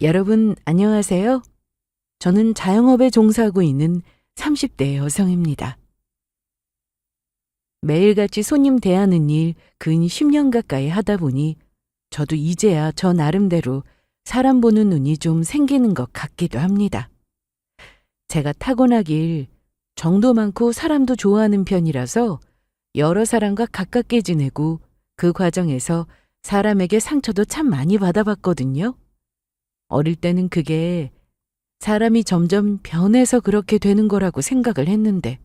여러분, 안녕하세요. 저는 자영업에 종사하고 있는 30대 여성입니다. 매일같이 손님 대하는 일 근 10년 가까이 하다 보니 저도 이제야 저 나름대로 사람 보는 눈이 좀 생기는 것 같기도 합니다. 제가 타고나길 정도 많고 사람도 좋아하는 편이라서 여러 사람과 가깝게 지내고 그 과정에서 사람에게 상처도 참 많이 받아봤거든요. 어릴 때는 그게 사람이 점점 변해서 그렇게 되는 거라고 생각을 했는데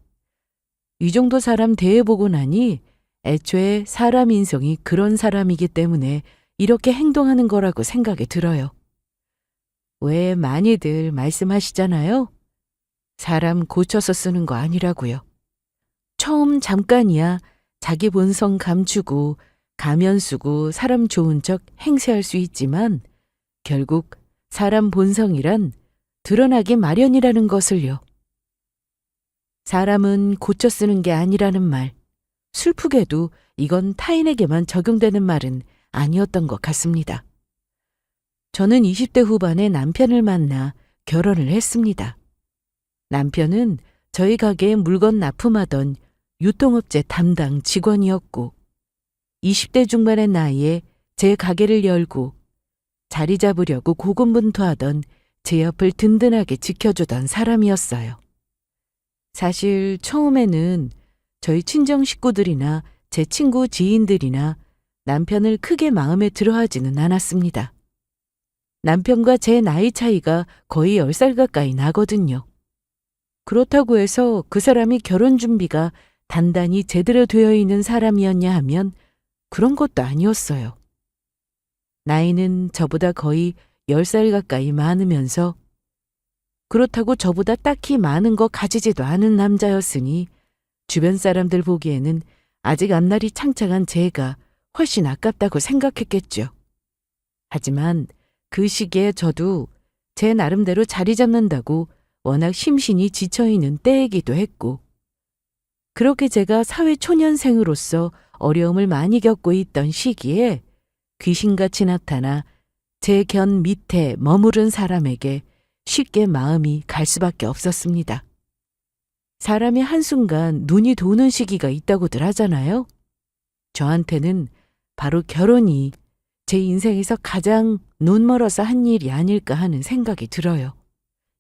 이 정도 사람 대해보고 나니 애초에 사람 인성이 그런 사람이기 때문에 이렇게 행동하는 거라고 생각이 들어요. 왜 많이들 말씀하시잖아요. 사람 고쳐서 쓰는 거 아니라고요. 처음 잠깐이야 자기 본성 감추고 가면 쓰고 사람 좋은 척 행세할 수 있지만 결국 사람 본성이란 드러나기 마련이라는 것을요. 사람은 고쳐 쓰는 게 아니라는 말, 슬프게도 이건 타인에게만 적용되는 말은 아니었던 것 같습니다. 저는 20대 후반에 남편을 만나 결혼을 했습니다. 남편은 저희 가게에 물건 납품하던 유통업체 담당 직원이었고 20대 중반의 나이에 제 가게를 열고 자리 잡으려고 고군분투하던 제 옆을 든든하게 지켜주던 사람이었어요. 사실 처음에는 저희 친정 식구들이나 제 친구 지인들이나 남편을 크게 마음에 들어하지는 않았습니다. 남편과 제 나이 차이가 거의 10살 가까이 나거든요. 그렇다고 해서 그 사람이 결혼 준비가 단단히 제대로 되어 있는 사람이었냐 하면 그런 것도 아니었어요. 나이는 저보다 거의 10살 가까이 많으면서 그렇다고 저보다 딱히 많은 거 가지지도 않은 남자였으니 주변 사람들 보기에는 아직 앞날이 창창한 제가 훨씬 아깝다고 생각했겠죠. 하지만 그 시기에 저도 제 나름대로 자리 잡는다고 워낙 심신이 지쳐있는 때이기도 했고 그렇게 제가 사회 초년생으로서 어려움을 많이 겪고 있던 시기에 귀신같이 나타나 제 견 밑에 머무른 사람에게 쉽게 마음이 갈 수밖에 없었습니다. 사람이 한순간 눈이 도는 시기가 있다고들 하잖아요. 저한테는 바로 결혼이 제 인생에서 가장 눈멀어서 한 일이 아닐까 하는 생각이 들어요.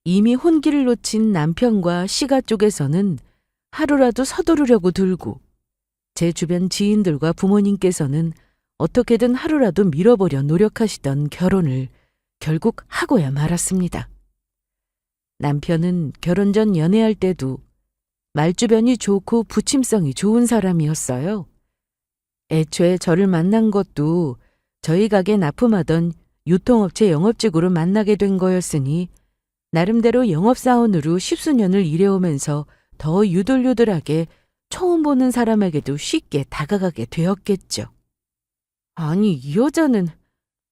이미 혼기를 놓친 남편과 시가 쪽에서는 하루라도 서두르려고 들고 제 주변 지인들과 부모님께서는 어떻게든 하루라도 미뤄보려 노력하시던 결혼을 결국 하고야 말았습니다. 남편은 결혼 전 연애할 때도 말주변이 좋고 부침성이 좋은 사람이었어요. 애초에 저를 만난 것도 저희 가게 납품하던 유통업체 영업직으로 만나게 된 거였으니 나름대로 영업사원으로 10수년을 일해오면서 더 유들유들하게 처음 보는 사람에게도 쉽게 다가가게 되었겠죠. 아니, 이 여자는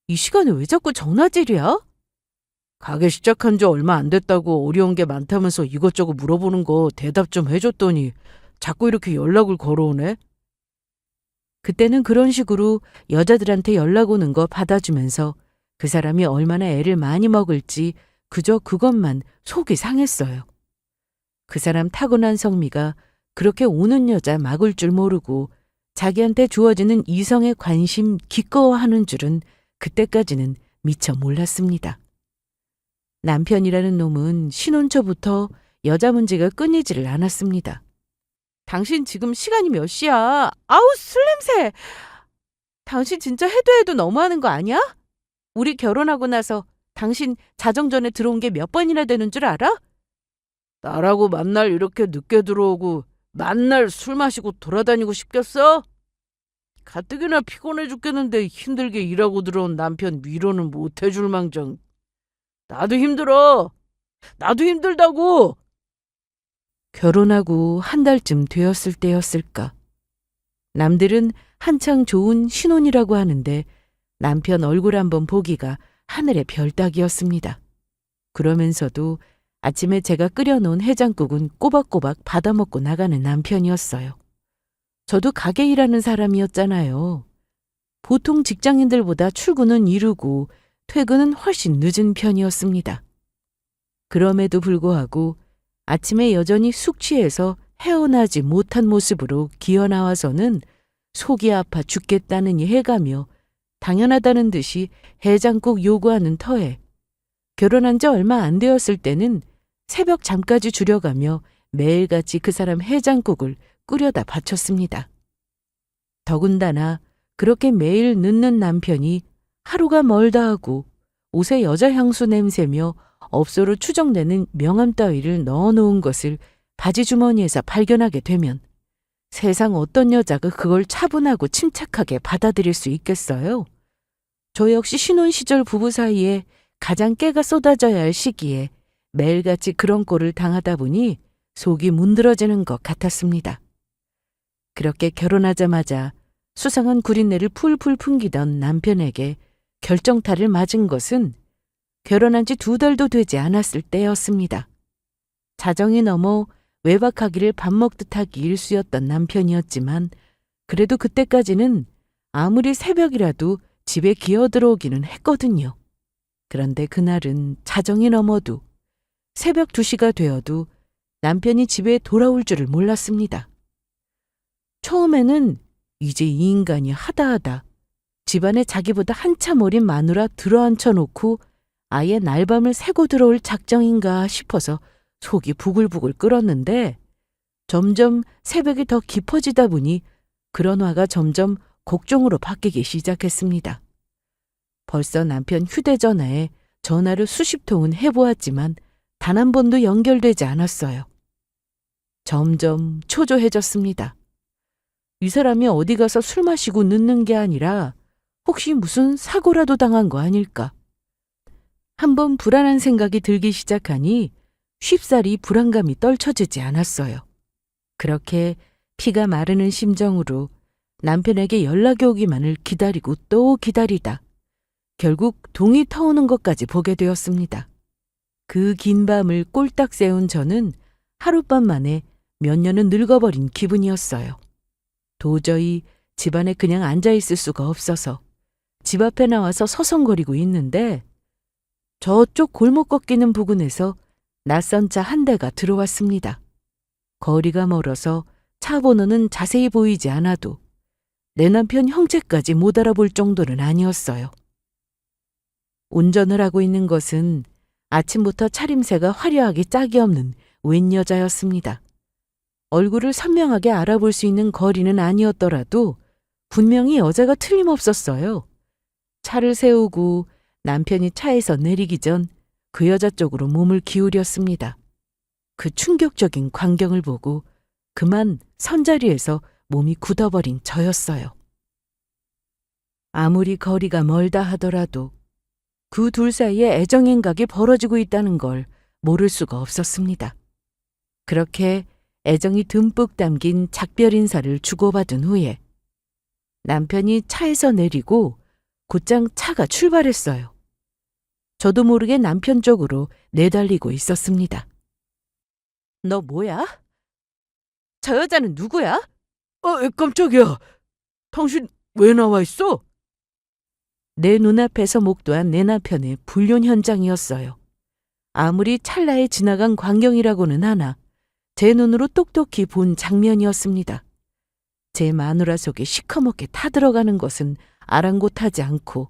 이 시간에 왜 자꾸 전화질이야? 가게 시작한 지 얼마 안 됐다고 어려운 게 많다면서 이것저것 물어보는 거 대답 좀 해줬더니 자꾸 이렇게 연락을 걸어오네? 그때는 그런 식으로 여자들한테 연락 오는 거 받아주면서 그 사람이 얼마나 애를 많이 먹을지 그저 그것만 속이 상했어요. 그 사람 타고난 성미가 그렇게 오는 여자 막을 줄 모르고 자기한테 주어지는 이성의 관심 기꺼워하는 줄은 그때까지는 미처 몰랐습니다. 남편이라는 놈은 신혼 초부터 여자 문제가 끊이지를 않았습니다. 당신 지금 시간이 몇 시야? 아우, 술 냄새! 당신 진짜 해도 해도 너무하는 거 아니야? 우리 결혼하고 나서 당신 자정전에 들어온 게 몇 번이나 되는 줄 알아? 나라고 만날 이렇게 늦게 들어오고 만날 술 마시고 돌아다니고 싶겠어? 가뜩이나 피곤해 죽겠는데 힘들게 일하고 들어온 남편 위로는 못 해줄 망정. 나도 힘들어. 나도 힘들다고. 결혼하고 한 달쯤 되었을 때였을까. 남들은 한창 좋은 신혼이라고 하는데 남편 얼굴 한번 보기가 하늘의 별 따기였습니다. 그러면서도 아침에 제가 끓여놓은 해장국은 꼬박꼬박 받아먹고 나가는 남편이었어요. 저도 가게 일하는 사람이었잖아요. 보통 직장인들보다 출근은 이르고 퇴근은 훨씬 늦은 편이었습니다. 그럼에도 불구하고 아침에 여전히 숙취해서 헤어나지 못한 모습으로 기어 나와서는 속이 아파 죽겠다느니 해가며 당연하다는 듯이 해장국 요구하는 터에 결혼한 지 얼마 안 되었을 때는 새벽 잠까지 줄여가며 매일같이 그 사람 해장국을 끓여다 바쳤습니다. 더군다나 그렇게 매일 늦는 남편이 하루가 멀다 하고 옷에 여자 향수 냄새며 업소로 추정되는 명함 따위를 넣어놓은 것을 바지 주머니에서 발견하게 되면 세상 어떤 여자가 그걸 차분하고 침착하게 받아들일 수 있겠어요? 저 역시 신혼 시절 부부 사이에 가장 깨가 쏟아져야 할 시기에 매일같이 그런 꼴을 당하다 보니 속이 문드러지는 것 같았습니다. 그렇게 결혼하자마자 수상한 구린내를 풀풀 풍기던 남편에게 결정타를 맞은 것은 결혼한 지 2달도 되지 않았을 때였습니다. 자정이 넘어 외박하기를 밥 먹듯 하기 일쑤였던 남편이었지만 그래도 그때까지는 아무리 새벽이라도 집에 기어 들어오기는 했거든요. 그런데 그날은 자정이 넘어도 새벽 2시가 되어도 남편이 집에 돌아올 줄을 몰랐습니다. 처음에는 이제 이 인간이 하다하다 집안에 자기보다 한참 어린 마누라 들어앉혀놓고 아예 날밤을 새고 들어올 작정인가 싶어서 속이 부글부글 끓었는데 점점 새벽이 더 깊어지다 보니 그런 화가 점점 걱정으로 바뀌기 시작했습니다. 벌써 남편 휴대전화에 전화를 수십 통은 해보았지만 단 한 번도 연결되지 않았어요. 점점 초조해졌습니다. 이 사람이 어디 가서 술 마시고 늦는 게 아니라 혹시 무슨 사고라도 당한 거 아닐까? 한번 불안한 생각이 들기 시작하니 쉽사리 불안감이 떨쳐지지 않았어요. 그렇게 피가 마르는 심정으로 남편에게 연락이 오기만을 기다리고 또 기다리다 결국 동이 터오는 것까지 보게 되었습니다. 그 긴 밤을 꼴딱 새운 저는 하룻밤 만에 몇 년은 늙어버린 기분이었어요. 도저히 집안에 그냥 앉아있을 수가 없어서 집 앞에 나와서 서성거리고 있는데 저쪽 골목 꺾이는 부근에서 낯선 차 한 대가 들어왔습니다. 거리가 멀어서 차 번호는 자세히 보이지 않아도 내 남편 형체까지 못 알아볼 정도는 아니었어요. 운전을 하고 있는 것은 아침부터 차림새가 화려하게 짝이 없는 웬 여자였습니다. 얼굴을 선명하게 알아볼 수 있는 거리는 아니었더라도 분명히 여자가 틀림없었어요. 차를 세우고 남편이 차에서 내리기 전 그 여자 쪽으로 몸을 기울였습니다. 그 충격적인 광경을 보고 그만 선자리에서 몸이 굳어버린 저였어요. 아무리 거리가 멀다 하더라도 그 둘 사이에 애정행각이 벌어지고 있다는 걸 모를 수가 없었습니다. 그렇게 애정이 듬뿍 담긴 작별 인사를 주고받은 후에 남편이 차에서 내리고 곧장 차가 출발했어요. 저도 모르게 남편 쪽으로 내달리고 있었습니다. 너 뭐야? 저 여자는 누구야? 깜짝이야. 당신 왜 나와 있어? 내 눈앞에서 목도한 내 남편의 불륜 현장이었어요. 아무리 찰나에 지나간 광경이라고는 하나 제 눈으로 똑똑히 본 장면이었습니다. 제 마누라 속에 시커멓게 타들어가는 것은 아랑곳하지 않고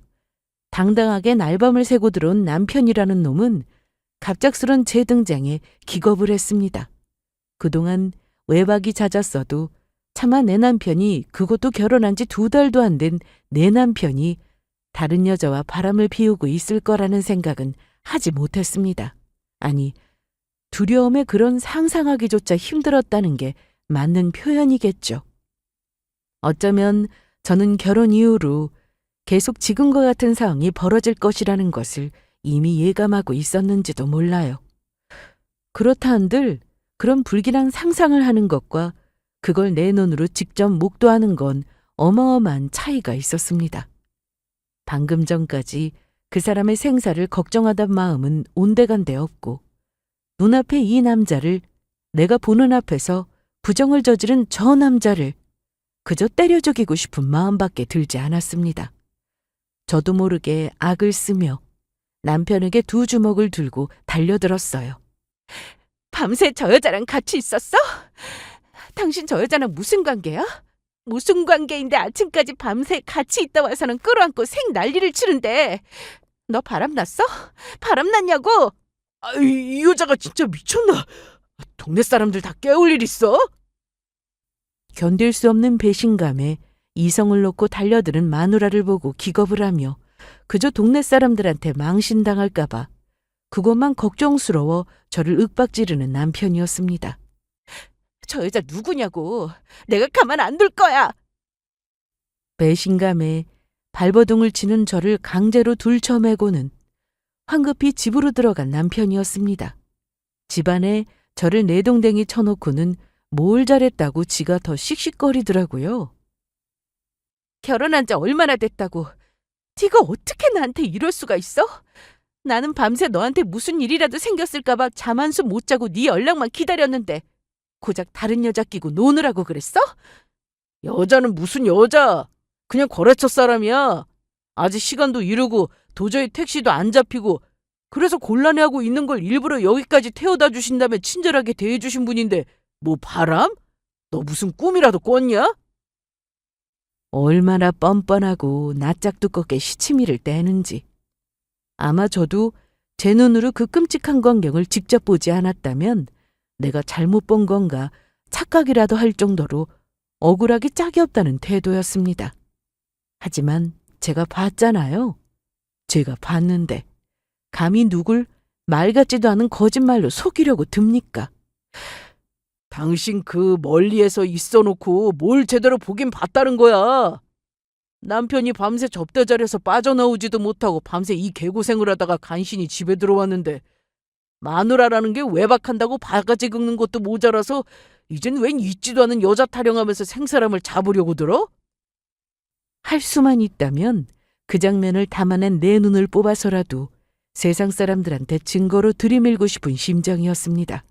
당당하게 날밤을 새고 들어온 남편이라는 놈은 갑작스런 제 등장에 기겁을 했습니다. 그동안 외박이 잦았어도 차마 내 남편이, 그것도 결혼한 지 2달도 안 된 내 남편이 다른 여자와 바람을 피우고 있을 거라는 생각은 하지 못했습니다. 아니, 두려움에 그런 상상하기조차 힘들었다는 게 맞는 표현이겠죠. 어쩌면 저는 결혼 이후로 계속 지금과 같은 상황이 벌어질 것이라는 것을 이미 예감하고 있었는지도 몰라요. 그렇다 한들 그런 불길한 상상을 하는 것과 그걸 내 눈으로 직접 목도하는 건 어마어마한 차이가 있었습니다. 방금 전까지 그 사람의 생사를 걱정하던 마음은 온데간데 없고 눈앞에 이 남자를, 내가 보는 앞에서 부정을 저지른 저 남자를 그저 때려 죽이고 싶은 마음밖에 들지 않았습니다. 저도 모르게 악을 쓰며 남편에게 두 주먹을 들고 달려들었어요. 밤새 저 여자랑 같이 있었어? 당신 저 여자랑 무슨 관계야? 무슨 관계인데 아침까지 밤새 같이 있다 와서는 끌어안고 생 난리를 치는데 너 바람났어? 바람났냐고? 이 여자가 진짜 미쳤나? 동네 사람들 다 깨울 일 있어? 견딜 수 없는 배신감에 이성을 놓고 달려드는 마누라를 보고 기겁을 하며 그저 동네 사람들한테 망신당할까봐 그것만 걱정스러워 저를 윽박지르는 남편이었습니다. 저 여자 누구냐고. 내가 가만 안 둘 거야. 배신감에 발버둥을 치는 저를 강제로 둘쳐매고는 황급히 집으로 들어간 남편이었습니다. 집안에 저를 내동댕이 쳐놓고는 뭘 잘했다고 지가 더 씩씩거리더라고요. 결혼한 지 얼마나 됐다고. 네가 어떻게 나한테 이럴 수가 있어? 나는 밤새 너한테 무슨 일이라도 생겼을까봐 잠 한숨 못 자고 네 연락만 기다렸는데 고작 다른 여자 끼고 노느라고 그랬어? 여자는 무슨 여자? 그냥 거래처 사람이야. 아직 시간도 이르고 도저히 택시도 안 잡히고 그래서 곤란해하고 있는 걸 일부러 여기까지 태워다 주신 다음에 친절하게 대해주신 분인데 뭐 바람? 너 무슨 꿈이라도 꿨냐? 얼마나 뻔뻔하고 낯짝 두껍게 시치미를 떼는지. 아마 저도 제 눈으로 그 끔찍한 광경을 직접 보지 않았다면 내가 잘못 본 건가 착각이라도 할 정도로 억울하기 짝이 없다는 태도였습니다. 하지만 제가 봤잖아요. 제가 봤는데 감히 누굴 말 같지도 않은 거짓말로 속이려고 듭니까? 당신 그 멀리에서 있어놓고 뭘 제대로 보긴 봤다는 거야. 남편이 밤새 접대 자리에서 빠져나오지도 못하고 밤새 이 개고생을 하다가 간신히 집에 들어왔는데 마누라라는 게 외박한다고 바가지 긁는 것도 모자라서 이젠 웬 있지도 않은 여자 타령하면서 생사람을 잡으려고 들어? 할 수만 있다면 그 장면을 담아낸 내 눈을 뽑아서라도 세상 사람들한테 증거로 들이밀고 싶은 심정이었습니다.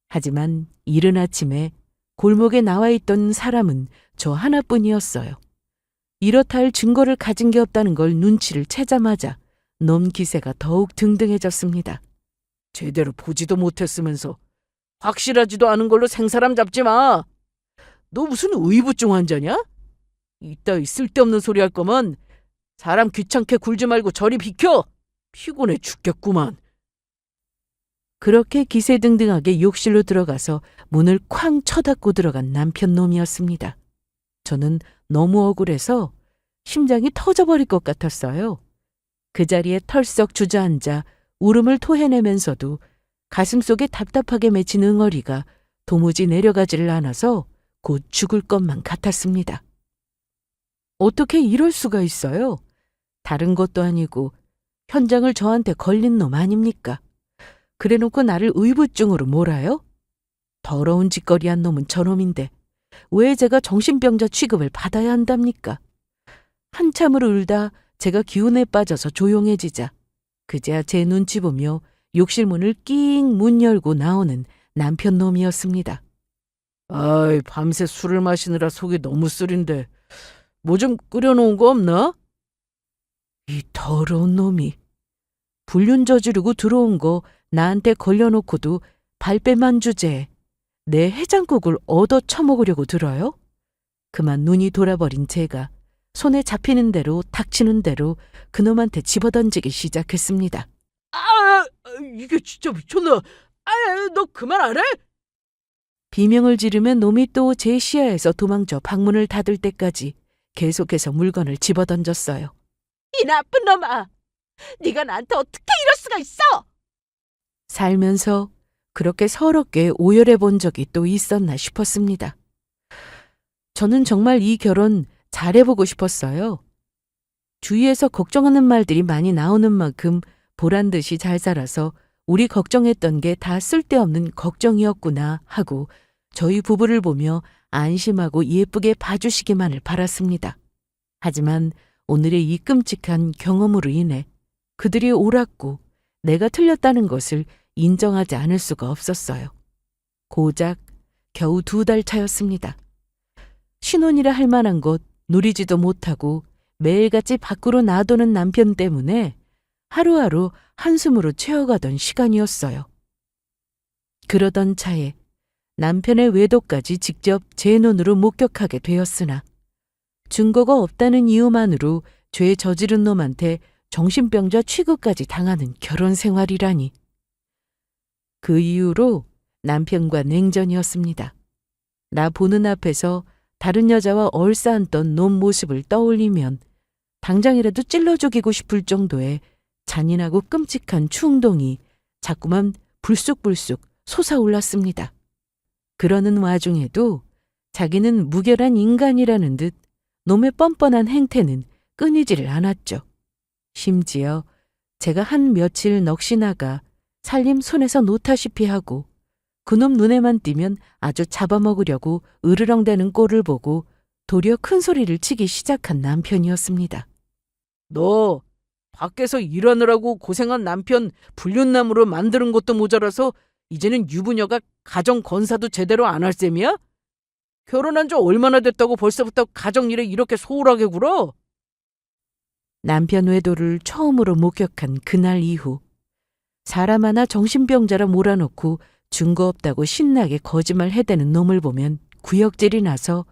하지만 이른 아침에 골목에 나와 있던 사람은 저 하나뿐이었어요. 이렇다 할 증거를 가진 게 없다는 걸 눈치를 채자마자 놈 기세가 더욱 등등해졌습니다. 제대로 보지도 못했으면서 확실하지도 않은 걸로 생사람 잡지 마. 너 무슨 의부증 환자냐? 이따위 쓸데없는 소리 할 거면 사람 귀찮게 굴지 말고 저리 비켜. 피곤해 죽겠구만. 그렇게 기세등등하게 욕실로 들어가서 문을 쾅 쳐닫고 들어간 남편 놈이었습니다. 저는 너무 억울해서 심장이 터져버릴 것 같았어요. 그 자리에 털썩 주저앉아 울음을 토해내면서도 가슴속에 답답하게 맺힌 응어리가 도무지 내려가지를 않아서 곧 죽을 것만 같았습니다. 어떻게 이럴 수가 있어요? 다른 것도 아니고 현장을 저한테 걸린 놈 아닙니까? 그래놓고 나를 의부증으로 몰아요? 더러운 짓거리한 놈은 저놈인데 왜 제가 정신병자 취급을 받아야 한답니까? 한참을 울다 제가 기운에 빠져서 조용해지자 그제야 제 눈치 보며 욕실 문을 낑 문 열고 나오는 남편 놈이었습니다. 아이, 밤새 술을 마시느라 속이 너무 쓰린데 뭐 좀 끓여놓은 거 없나? 이 더러운 놈이 불륜 저지르고 들어온 거 나한테 걸려놓고도 발뺌한 주제에 내 해장국을 얻어 처먹으려고 들어요? 그만 눈이 돌아버린 제가 손에 잡히는 대로 닥치는 대로 그놈한테 집어던지기 시작했습니다. 이게 진짜 미쳤나? 너 그만 안 해? 비명을 지르면 놈이 또 제 시야에서 도망쳐 방문을 닫을 때까지 계속해서 물건을 집어던졌어요. 이 나쁜 놈아! 네가 나한테 어떻게 이럴 수가 있어? 살면서 그렇게 서럽게 오열해 본 적이 또 있었나 싶었습니다. 저는 정말 이 결혼 잘해보고 싶었어요. 주위에서 걱정하는 말들이 많이 나오는 만큼 보란 듯이 잘 살아서 우리 걱정했던 게 다 쓸데없는 걱정이었구나 하고 저희 부부를 보며 안심하고 예쁘게 봐주시기만을 바랐습니다. 하지만 오늘의 이 끔찍한 경험으로 인해 그들이 옳았고 내가 틀렸다는 것을 인정하지 않을 수가 없었어요. 고작 겨우 2달 차였습니다. 신혼이라 할 만한 것 누리지도 못하고 매일같이 밖으로 나도는 남편 때문에 하루하루 한숨으로 채워가던 시간이었어요. 그러던 차에 남편의 외도까지 직접 제 눈으로 목격하게 되었으나 증거가 없다는 이유만으로 죄 저지른 놈한테 정신병자 취급까지 당하는 결혼 생활이라니. 그 이후로 남편과 냉전이었습니다. 나 보는 앞에서 다른 여자와 얼싸안던 놈 모습을 떠올리면 당장이라도 찔러 죽이고 싶을 정도의 잔인하고 끔찍한 충동이 자꾸만 불쑥불쑥 솟아올랐습니다. 그러는 와중에도 자기는 무결한 인간이라는 듯 놈의 뻔뻔한 행태는 끊이지를 않았죠. 심지어 제가 한 며칠 넋이 나가 살림 손에서 놓다시피 하고 그놈 눈에만 띄면 아주 잡아먹으려고 으르렁대는 꼴을 보고 도리어 큰 소리를 치기 시작한 남편이었습니다. 너 밖에서 일하느라고 고생한 남편 불륜남으로 만드는 것도 모자라서 이제는 유부녀가 가정 건사도 제대로 안 할 셈이야? 결혼한 지 얼마나 됐다고 벌써부터 가정일에 이렇게 소홀하게 굴어? 남편 외도를 처음으로 목격한 그날 이후 사람 하나 정신병자라 몰아놓고 증거 없다고 신나게 거짓말 해대는 놈을 보면 구역질이 나서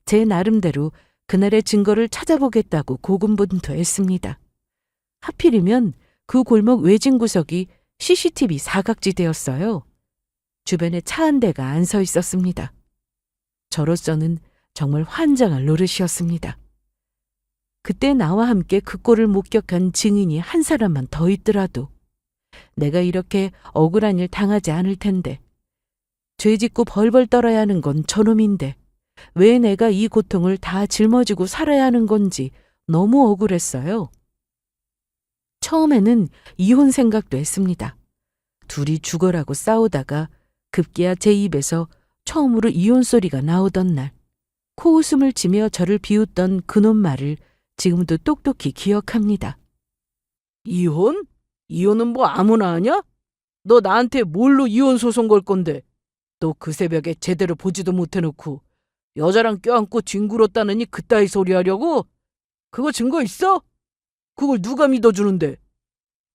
제 나름대로 그날의 증거를 찾아보겠다고 고군분투했습니다. 하필이면 그 골목 외진 구석이 CCTV 사각지대였어요. 주변에 차 한 대가 안 서 있었습니다. 저로서는 정말 환장할 노릇이었습니다. 그때 나와 함께 그 꼴을 목격한 증인이 한 사람만 더 있더라도 내가 이렇게 억울한 일 당하지 않을 텐데, 죄 짓고 벌벌 떨어야 하는 건 저놈인데 왜 내가 이 고통을 다 짊어지고 살아야 하는 건지 너무 억울했어요. 처음에는 이혼 생각도 했습니다. 둘이 죽어라고 싸우다가 급기야 제 입에서 처음으로 이혼 소리가 나오던 날, 코웃음을 치며 저를 비웃던 그놈 말을 지금도 똑똑히 기억합니다. 이혼? 이혼은 뭐 아무나 하냐? 너 나한테 뭘로 이혼 소송 걸 건데? 너 그 새벽에 제대로 보지도 못해놓고 여자랑 껴안고 뒹굴었다느니 그따위 소리 하려고? 그거 증거 있어? 그걸 누가 믿어주는데?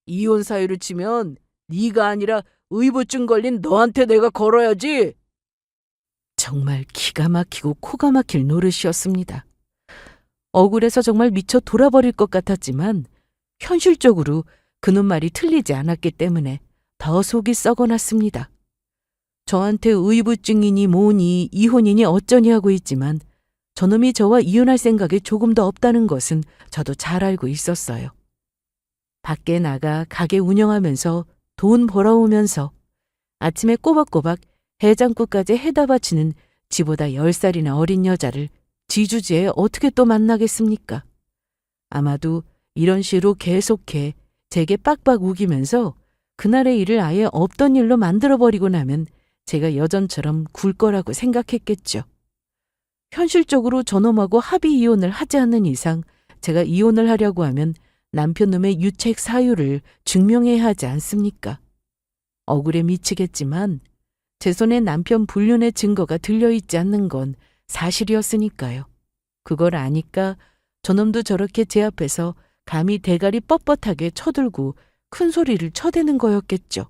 이혼 사유를 치면 네가 아니라 의부증 걸린 너한테 내가 걸어야지. 정말 기가 막히고 코가 막힐 노릇이었습니다. 억울해서 정말 미쳐 돌아버릴 것 같았지만 현실적으로 그놈 말이 틀리지 않았기 때문에 더 속이 썩어났습니다. 저한테 의부증이니 뭐니 이혼이니 어쩌니 하고 있지만 저놈이 저와 이혼할 생각이 조금 더 없다는 것은 저도 잘 알고 있었어요. 밖에 나가 가게 운영하면서 돈 벌어오면서 아침에 꼬박꼬박 해장국까지 해다 바치는 지보다 10살이나 어린 여자를 지주지에 어떻게 또 만나겠습니까? 아마도 이런 식으로 계속해 제게 빡빡 우기면서 그날의 일을 아예 없던 일로 만들어버리고 나면 제가 여전처럼 굴 거라고 생각했겠죠. 현실적으로 저놈하고 합의 이혼을 하지 않는 이상 제가 이혼을 하려고 하면 남편놈의 유책 사유를 증명해야 하지 않습니까? 억울해 미치겠지만 제 손에 남편 불륜의 증거가 들려있지 않는 건 사실이었으니까요. 그걸 아니까 저놈도 저렇게 제 앞에서 감히 대가리 뻣뻣하게 쳐들고 큰 소리를 쳐대는 거였겠죠.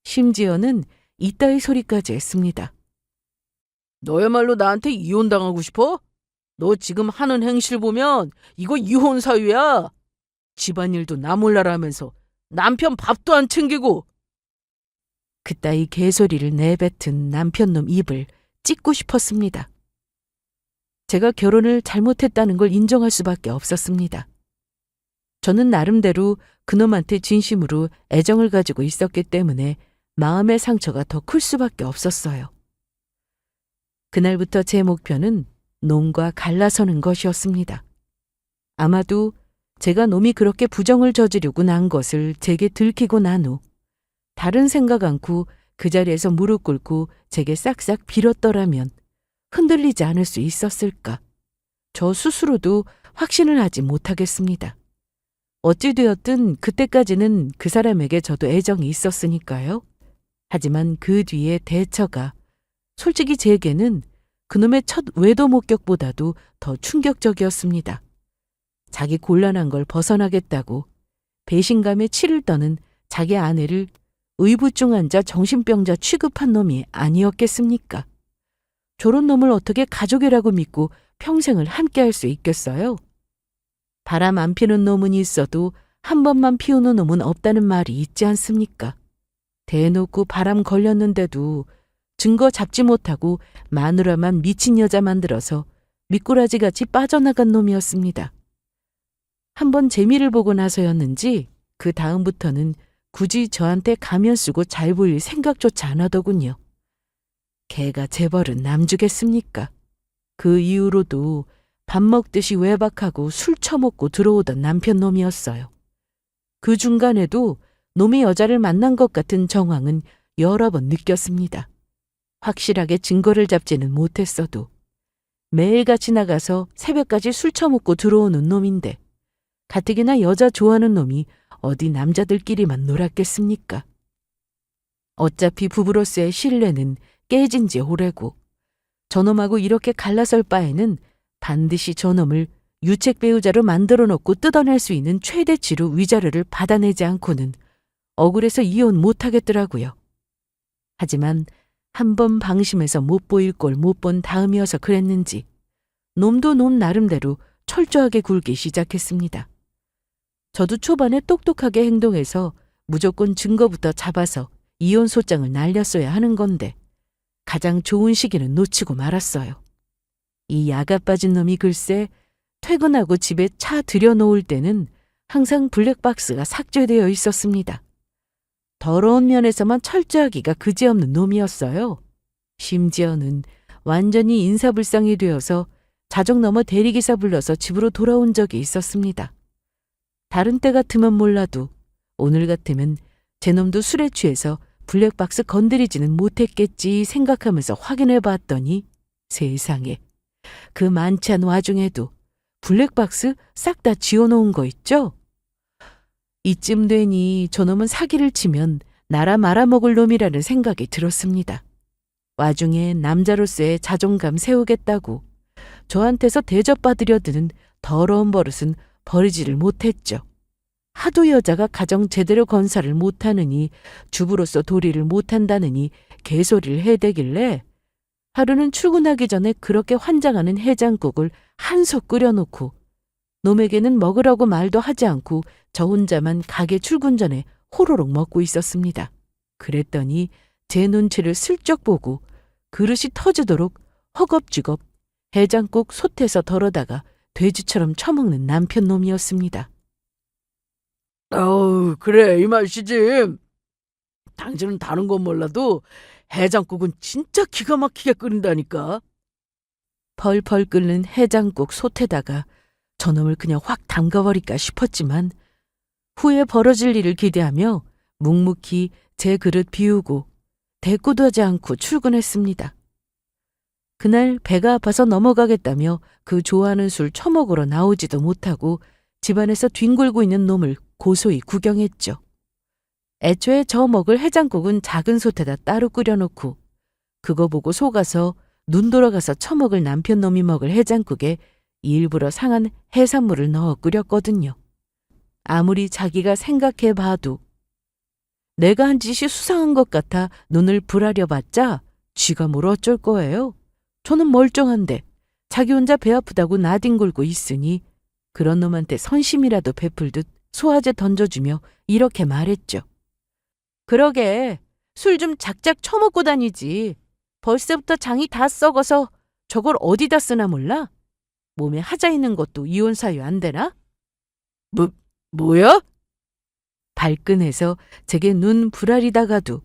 심지어는 이따위 소리까지 했습니다. 너야말로 나한테 이혼당하고 싶어? 너 지금 하는 행실 보면 이거 이혼 사유야. 집안일도 나 몰라라 하면서 남편 밥도 안 챙기고. 그따위 개소리를 내뱉은 남편놈 입을 찢고 싶었습니다. 제가 결혼을 잘못했다는 걸 인정할 수밖에 없었습니다. 저는 나름대로 그놈한테 진심으로 애정을 가지고 있었기 때문에 마음의 상처가 더 클 수밖에 없었어요. 그날부터 제 목표는 놈과 갈라서는 것이었습니다. 아마도 제가 놈이 그렇게 부정을 저지르고 난 것을 제게 들키고 난 후 다른 생각 않고 그 자리에서 무릎 꿇고 제게 싹싹 빌었더라면 흔들리지 않을 수 있었을까? 저 스스로도 확신을 하지 못하겠습니다. 어찌되었든 그때까지는 그 사람에게 저도 애정이 있었으니까요. 하지만 그 뒤에 대처가 솔직히 제게는 그놈의 첫 외도 목격보다도 더 충격적이었습니다. 자기 곤란한 걸 벗어나겠다고 배신감에 치를 떠는 자기 아내를 의부증환자 정신병자 취급한 놈이 아니었겠습니까? 저런 놈을 어떻게 가족이라고 믿고 평생을 함께할 수 있겠어요? 바람 안 피는 놈은 있어도 한 번만 피우는 놈은 없다는 말이 있지 않습니까? 대놓고 바람 걸렸는데도 증거 잡지 못하고 마누라만 미친 여자 만들어서 미꾸라지같이 빠져나간 놈이었습니다. 한번 재미를 보고 나서였는지 그 다음부터는 굳이 저한테 가면 쓰고 잘 보일 생각조차 안 하더군요. 걔가 재벌은 남주겠습니까? 그 이후로도 밥 먹듯이 외박하고 술 처먹고 들어오던 남편 놈이었어요. 그 중간에도 놈이 여자를 만난 것 같은 정황은 여러 번 느꼈습니다. 확실하게 증거를 잡지는 못했어도 매일같이 나가서 새벽까지 술 처먹고 들어오는 놈인데 가뜩이나 여자 좋아하는 놈이 어디 남자들끼리만 놀았겠습니까? 어차피 부부로서의 신뢰는 깨진 지 오래고 저놈하고 이렇게 갈라설 바에는 반드시 저놈을 유책 배우자로 만들어 놓고 뜯어낼 수 있는 최대치로 위자료를 받아내지 않고는 억울해서 이혼 못하겠더라고요. 하지만 한 번 방심해서 못 보일 걸 못 본 다음이어서 그랬는지 놈도 놈 나름대로 철저하게 굴기 시작했습니다. 저도 초반에 똑똑하게 행동해서 무조건 증거부터 잡아서 이혼 소장을 날렸어야 하는 건데 가장 좋은 시기는 놓치고 말았어요. 이 야가 빠진 놈이 글쎄 퇴근하고 집에 차 들여놓을 때는 항상 블랙박스가 삭제되어 있었습니다. 더러운 면에서만 철저하기가 그지없는 놈이었어요. 심지어는 완전히 인사불상이 되어서 자정 넘어 대리기사 불러서 집으로 돌아온 적이 있었습니다. 다른 때 같으면 몰라도 오늘 같으면 제 놈도 술에 취해서 블랙박스 건드리지는 못했겠지 생각하면서 확인해 봤더니 세상에 그 만찬 와중에도 블랙박스 싹 다 지워놓은 거 있죠? 이쯤 되니 저놈은 사기를 치면 나라 말아먹을 놈이라는 생각이 들었습니다. 와중에 남자로서의 자존감 세우겠다고 저한테서 대접받으려 드는 더러운 버릇은 버리지를 못했죠. 하도 여자가 가정 제대로 건사를 못하느니 주부로서 도리를 못한다느니 개소리를 해대길래 하루는 출근하기 전에 그렇게 환장하는 해장국을 한솥 끓여놓고 놈에게는 먹으라고 말도 하지 않고 저 혼자만 가게 출근 전에 호로록 먹고 있었습니다. 그랬더니 제 눈치를 슬쩍 보고 그릇이 터지도록 허겁지겁 해장국 솥에서 덜어다가 돼지처럼 처먹는 남편 놈이었습니다. 아우, 그래, 이 맛이지. 당신은 다른 건 몰라도 해장국은 진짜 기가 막히게 끓인다니까. 펄펄 끓는 해장국 솥에다가 저놈을 그냥 확 담가버릴까 싶었지만 후에 벌어질 일을 기대하며 묵묵히 제 그릇 비우고 대꾸도 하지 않고 출근했습니다. 그날 배가 아파서 넘어가겠다며 그 좋아하는 술 처먹으러 나오지도 못하고 집안에서 뒹굴고 있는 놈을 고소히 구경했죠. 애초에 저 먹을 해장국은 작은 솥에다 따로 끓여놓고 그거 보고 속아서 눈 돌아가서 처먹을 남편 놈이 먹을 해장국에 일부러 상한 해산물을 넣어 끓였거든요. 아무리 자기가 생각해봐도 내가 한 짓이 수상한 것 같아 눈을 부라려봤자 쥐가 뭘 어쩔 거예요. 저는 멀쩡한데 자기 혼자 배 아프다고 나뒹굴고 있으니 그런 놈한테 선심이라도 베풀듯 소화제 던져주며 이렇게 말했죠. 그러게 술 좀 작작 처먹고 다니지. 벌써부터 장이 다 썩어서 저걸 어디다 쓰나 몰라? 몸에 하자 있는 것도 이혼 사유 안 되나? 뭐야? 발끈해서 제게 눈 부라리다가도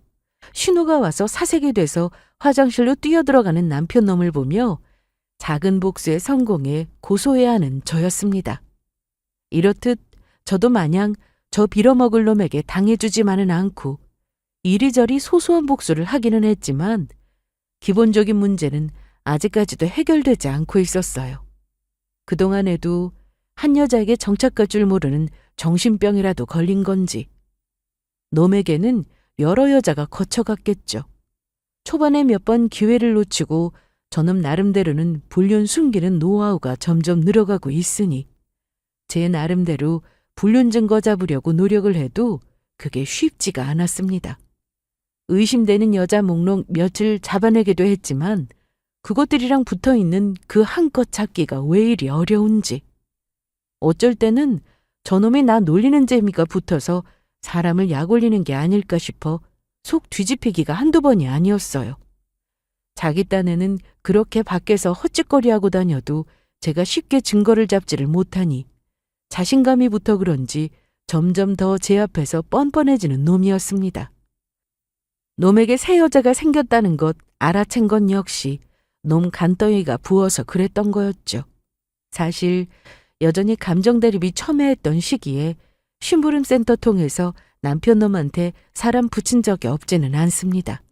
신호가 와서 사색이 돼서 화장실로 뛰어들어가는 남편 놈을 보며 작은 복수의 성공에 고소해야 하는 저였습니다. 이렇듯 저도 마냥 저 빌어먹을 놈에게 당해주지만은 않고 이리저리 소소한 복수를 하기는 했지만 기본적인 문제는 아직까지도 해결되지 않고 있었어요. 그동안에도 한 여자에게 정착할 줄 모르는 정신병이라도 걸린 건지 놈에게는 여러 여자가 거쳐갔겠죠. 초반에 몇 번 기회를 놓치고 저놈 나름대로는 불륜 숨기는 노하우가 점점 늘어가고 있으니 제 나름대로 불륜 증거 잡으려고 노력을 해도 그게 쉽지가 않았습니다. 의심되는 여자 목록 며칠 잡아내기도 했지만 그것들이랑 붙어있는 그 한껏 찾기가 왜 이리 어려운지. 어쩔 때는 저놈이 나 놀리는 재미가 붙어서 사람을 약올리는 게 아닐까 싶어 속 뒤집히기가 한두 번이 아니었어요. 자기 딴에는 그렇게 밖에서 헛짓거리하고 다녀도 제가 쉽게 증거를 잡지를 못하니 자신감이 붙어 그런지 점점 더 제 앞에서 뻔뻔해지는 놈이었습니다. 놈에게 새 여자가 생겼다는 것 알아챈 건 역시 놈 간덩이가 부어서 그랬던 거였죠. 사실 여전히 감정 대립이 첨예했던 시기에 심부름센터 통해서 남편 놈한테 사람 붙인 적이 없지는 않습니다.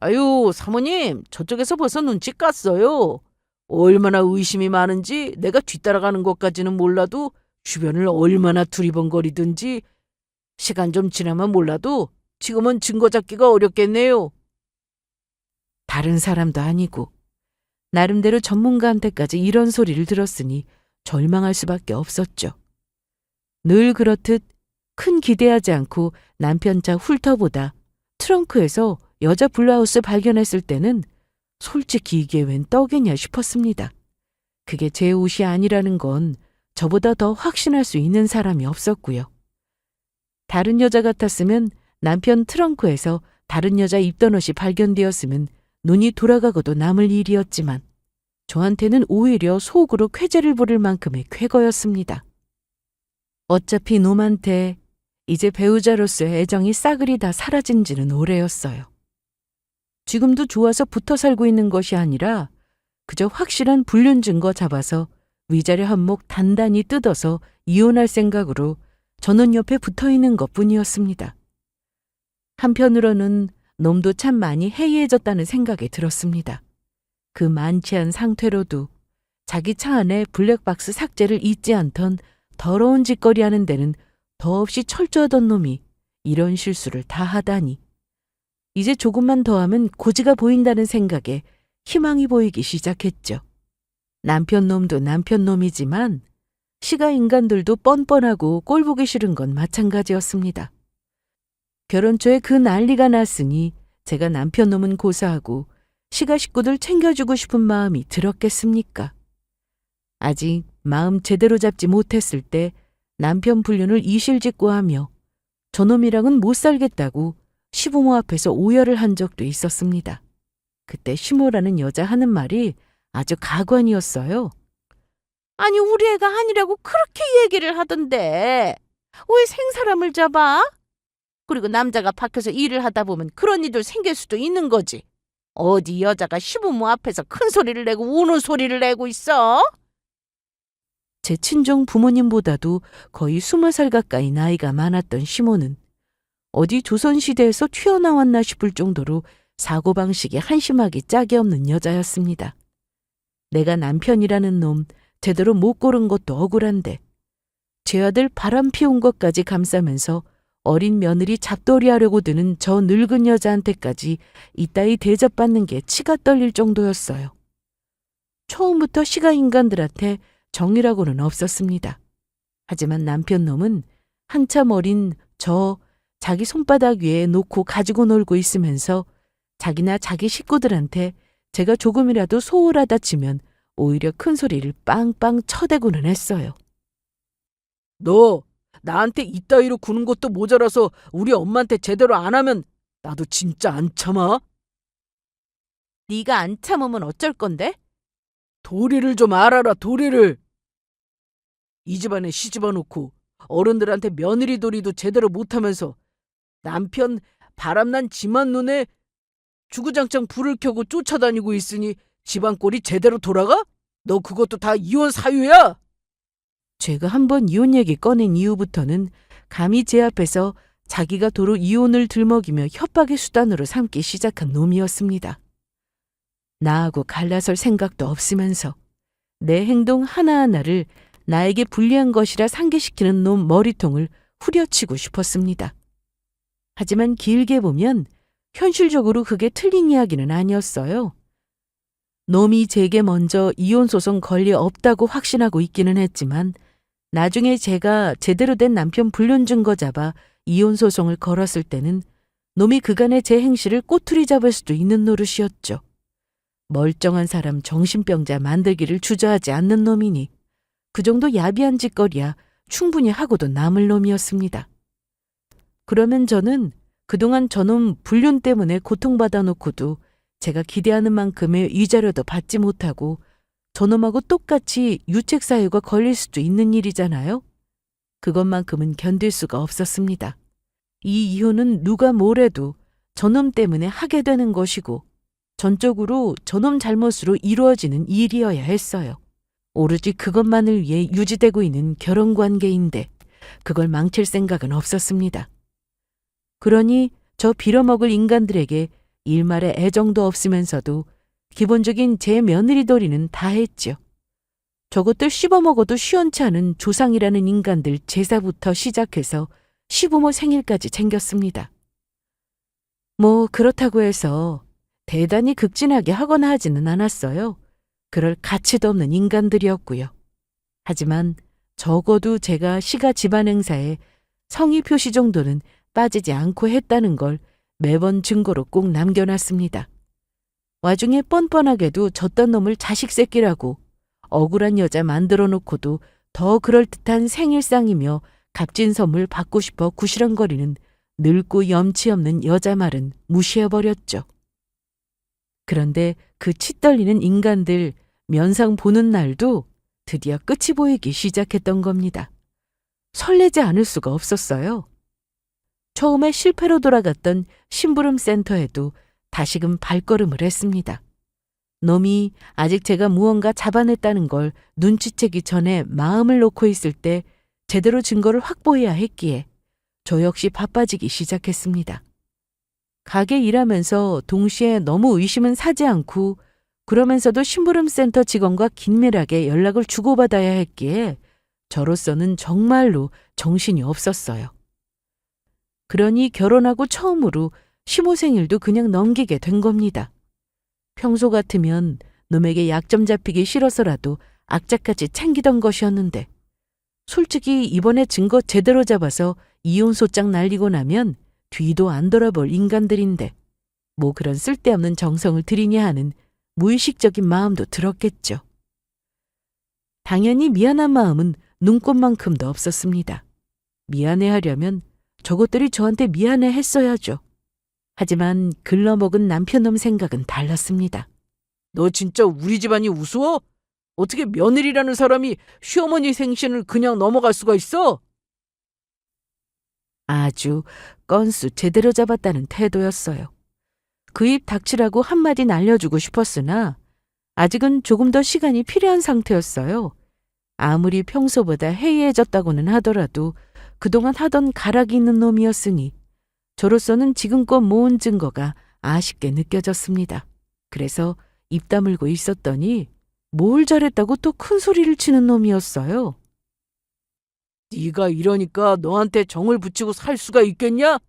아유, 사모님, 저쪽에서 벌써 눈치 깠어요. 얼마나 의심이 많은지 내가 뒤따라가는 것까지는 몰라도 주변을 얼마나 두리번거리든지 시간 좀 지나면 몰라도 지금은 증거 잡기가 어렵겠네요. 다른 사람도 아니고 나름대로 전문가한테까지 이런 소리를 들었으니 절망할 수밖에 없었죠. 늘 그렇듯 큰 기대하지 않고 남편 차 훑어보다 트렁크에서 여자 블라우스 발견했을 때는 솔직히 이게 웬 떡이냐 싶었습니다. 그게 제 옷이 아니라는 건 저보다 더 확신할 수 있는 사람이 없었고요. 다른 여자 같았으면 남편 트렁크에서 다른 여자 입던 옷이 발견되었으면 눈이 돌아가고도 남을 일이었지만 저한테는 오히려 속으로 쾌재를 부를 만큼의 쾌거였습니다. 어차피 놈한테 이제 배우자로서의 애정이 싸그리 다 사라진 지는 오래였어요. 지금도 좋아서 붙어 살고 있는 것이 아니라 그저 확실한 불륜 증거 잡아서 위자료 한몫 단단히 뜯어서 이혼할 생각으로 저는 옆에 붙어 있는 것뿐이었습니다. 한편으로는 놈도 참 많이 해이해졌다는 생각이 들었습니다. 그 만취한 상태로도 자기 차 안에 블랙박스 삭제를 잊지 않던 더러운 짓거리 하는 데는 더없이 철저하던 놈이 이런 실수를 다 하다니. 이제 조금만 더 하면 고지가 보인다는 생각에 희망이 보이기 시작했죠. 남편 놈도 남편 놈이지만 시가 인간들도 뻔뻔하고 꼴보기 싫은 건 마찬가지였습니다. 결혼 초에 그 난리가 났으니 제가 남편 놈은 고사하고 시가 식구들 챙겨주고 싶은 마음이 들었겠습니까? 아직 마음 제대로 잡지 못했을 때 남편 불륜을 이실직고하며 저놈이랑은 못 살겠다고 시부모 앞에서 오열을 한 적도 있었습니다. 그때 시모라는 여자 하는 말이 아주 가관이었어요. 아니, 우리 애가 아니라고 그렇게 얘기를 하던데 왜 생사람을 잡아? 그리고 남자가 밖에서 일을 하다 보면 그런 일도 생길 수도 있는 거지. 어디 여자가 시부모 앞에서 큰 소리를 내고 우는 소리를 내고 있어? 제 친정 부모님보다도 거의 20살 가까이 나이가 많았던 시모는 어디 조선시대에서 튀어나왔나 싶을 정도로 사고방식이 한심하기 짝이 없는 여자였습니다. 내가 남편이라는 놈 제대로 못 고른 것도 억울한데 제 아들 바람 피운 것까지 감싸면서 어린 며느리 잡돌이하려고 드는 저 늙은 여자한테까지 이따위 대접받는 게 치가 떨릴 정도였어요. 처음부터 시가 인간들한테 정이라고는 없었습니다. 하지만 남편 놈은 한참 어린 자기 손바닥 위에 놓고 가지고 놀고 있으면서 자기나 자기 식구들한테 제가 조금이라도 소홀하다 치면 오히려 큰 소리를 빵빵 쳐대고는 했어요. 너 나한테 이따위로 구는 것도 모자라서 우리 엄마한테 제대로 안 하면 나도 진짜 안 참아. 네가 안 참으면 어쩔 건데? 도리를 좀 알아라, 도리를. 이 집안에 시집어 놓고 어른들한테 며느리 도리도 제대로 못하면서 남편 바람난 지만 눈에 주구장창 불을 켜고 쫓아다니고 있으니 집안 꼴이 제대로 돌아가? 너 그것도 다 이혼 사유야? 제가 한번 이혼 얘기 꺼낸 이후부터는 감히 제 앞에서 자기가 도로 이혼을 들먹이며 협박의 수단으로 삼기 시작한 놈이었습니다. 나하고 갈라설 생각도 없으면서 내 행동 하나하나를 나에게 불리한 것이라 상기시키는 놈 머리통을 후려치고 싶었습니다. 하지만 길게 보면 현실적으로 그게 틀린 이야기는 아니었어요. 놈이 제게 먼저 이혼소송 걸리 없다고 확신하고 있기는 했지만 나중에 제가 제대로 된 남편 불륜 증거 잡아 이혼 소송을 걸었을 때는 놈이 그간의 제 행실을 꼬투리 잡을 수도 있는 노릇이었죠. 멀쩡한 사람 정신병자 만들기를 주저하지 않는 놈이니 그 정도 야비한 짓거리야 충분히 하고도 남을 놈이었습니다. 그러면 저는 그동안 저놈 불륜 때문에 고통받아 놓고도 제가 기대하는 만큼의 위자료도 받지 못하고 저놈하고 똑같이 유책사유가 걸릴 수도 있는 일이잖아요. 그것만큼은 견딜 수가 없었습니다. 이 이혼은 누가 뭐래도 저놈 때문에 하게 되는 것이고 전적으로 저놈 잘못으로 이루어지는 일이어야 했어요. 오로지 그것만을 위해 유지되고 있는 결혼관계인데 그걸 망칠 생각은 없었습니다. 그러니 저 빌어먹을 인간들에게 일말의 애정도 없으면서도 기본적인 제 며느리 도리는 다 했죠. 저것들 씹어먹어도 시원치 않은 조상이라는 인간들 제사부터 시작해서 시부모 생일까지 챙겼습니다. 뭐 그렇다고 해서 대단히 극진하게 하거나 하지는 않았어요. 그럴 가치도 없는 인간들이었고요. 하지만 적어도 제가 시가 집안 행사에 성의 표시 정도는 빠지지 않고 했다는 걸 매번 증거로 꼭 남겨놨습니다. 와중에 뻔뻔하게도 졌던 놈을 자식 새끼라고 억울한 여자 만들어 놓고도 더 그럴듯한 생일상이며 값진 선물 받고 싶어 구시렁거리는 늙고 염치 없는 여자 말은 무시해버렸죠. 그런데 그 치떨리는 인간들 면상 보는 날도 드디어 끝이 보이기 시작했던 겁니다. 설레지 않을 수가 없었어요. 처음에 실패로 돌아갔던 심부름 센터에도 다시금 발걸음을 했습니다. 놈이 아직 제가 무언가 잡아냈다는 걸 눈치채기 전에 마음을 놓고 있을 때 제대로 증거를 확보해야 했기에 저 역시 바빠지기 시작했습니다. 가게 일하면서 동시에 너무 의심은 사지 않고 그러면서도 심부름센터 직원과 긴밀하게 연락을 주고받아야 했기에 저로서는 정말로 정신이 없었어요. 그러니 결혼하고 처음으로 시모 생일도 그냥 넘기게 된 겁니다. 평소 같으면 놈에게 약점 잡히기 싫어서라도 악착같이 챙기던 것이었는데 솔직히 이번에 증거 제대로 잡아서 이혼 소장 날리고 나면 뒤도 안 돌아볼 인간들인데 뭐 그런 쓸데없는 정성을 들이냐 하는 무의식적인 마음도 들었겠죠. 당연히 미안한 마음은 눈꽃만큼도 없었습니다. 미안해하려면 저것들이 저한테 미안해 했어야죠. 하지만 글러먹은 남편놈 생각은 달랐습니다. 너 진짜 우리 집안이 우스워? 어떻게 며느리라는 사람이 시어머니 생신을 그냥 넘어갈 수가 있어? 아주 건수 제대로 잡았다는 태도였어요. 그 입 닥치라고 한마디 날려주고 싶었으나 아직은 조금 더 시간이 필요한 상태였어요. 아무리 평소보다 해이해졌다고는 하더라도 그동안 하던 가락이 있는 놈이었으니 저로서는 지금껏 모은 증거가 아쉽게 느껴졌습니다. 그래서 입 다물고 있었더니 뭘 잘했다고 또 큰 소리를 치는 놈이었어요. 네가 이러니까 너한테 정을 붙이고 살 수가 있겠냐?